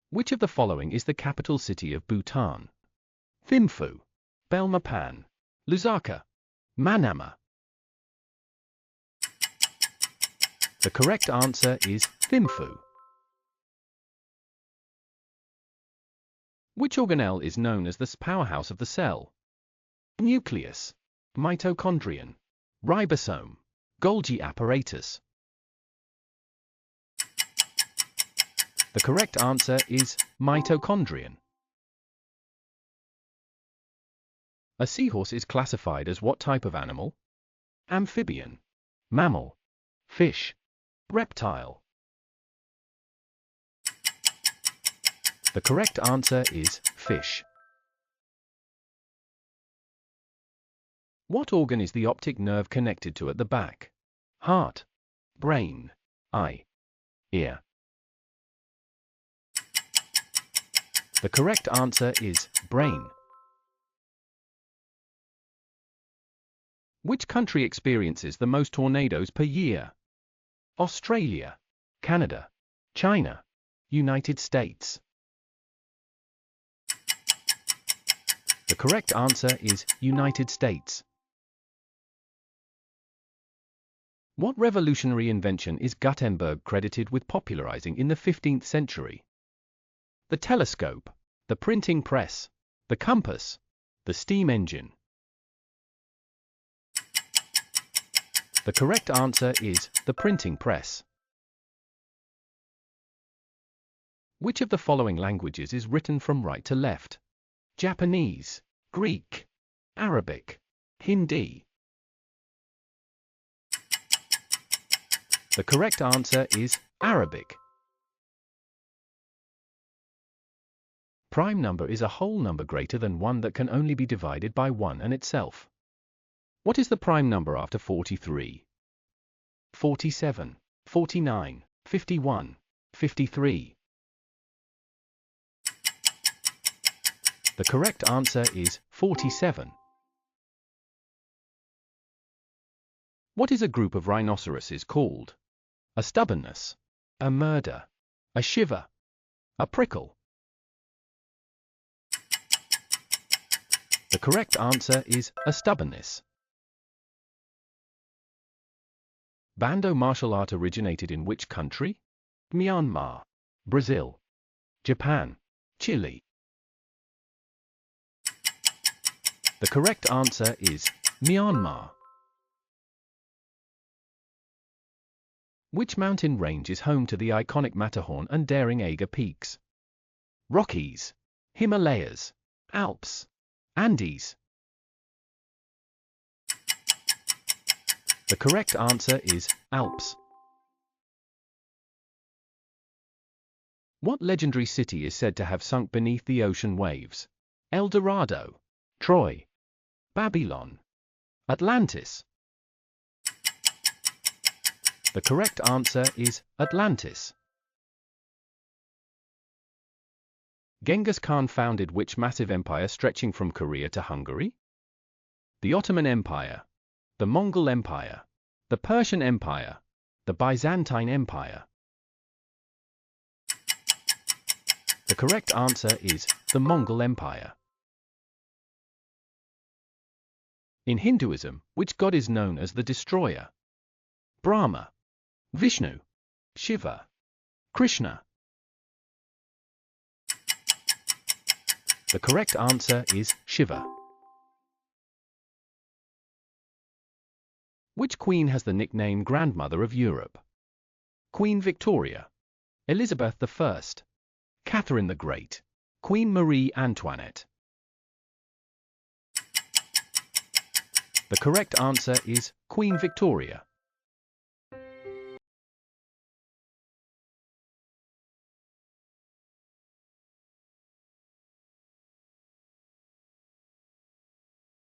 Which of the following is the capital city of Bhutan? Thimphu, Belmopan, Lusaka, Manama. The correct answer is Thimphu. Which organelle is known as the powerhouse of the cell? Nucleus, mitochondrion, ribosome, Golgi apparatus. The correct answer is mitochondrion. A seahorse is classified as what type of animal? Amphibian, mammal, fish, reptile. The correct answer is fish. What organ is the optic nerve connected to at the back? Heart, brain, eye, ear. The correct answer is brain. Which country experiences the most tornadoes per year? Australia, Canada, China, United States. The correct answer is United States. What revolutionary invention is Gutenberg credited with popularizing in the 15th century? The telescope, the printing press, the compass, the steam engine. The correct answer is the printing press. Which of the following languages is written from right to left? Japanese, Greek, Arabic, Hindi. The correct answer is Arabic. Prime number is a whole number greater than 1 that can only be divided by 1 and itself. What is the prime number after 43? 47, 49, 51, 53. The correct answer is 47. What is a group of rhinoceroses called? A stubbornness, a murder, a shiver, a prickle. The correct answer is a stubbornness. Bando martial art originated in which country? Myanmar, Brazil, Japan, Chile. The correct answer is Myanmar. Which mountain range is home to the iconic Matterhorn and Daring Eiger peaks? Rockies, Himalayas, Alps, Andes. The correct answer is Alps. What legendary city is said to have sunk beneath the ocean waves? El Dorado, Troy, Babylon, Atlantis. The correct answer is Atlantis. Genghis Khan founded which massive empire stretching from Korea to Hungary? The Ottoman Empire, the Mongol Empire, the Persian Empire, the Byzantine Empire. The correct answer is the Mongol Empire. In Hinduism, which god is known as the destroyer? Brahma, Vishnu, Shiva, Krishna. The correct answer is Shiva. Which queen has the nickname Grandmother of Europe? Queen Victoria, Elizabeth I, Catherine the Great, Queen Marie Antoinette. The correct answer is Queen Victoria.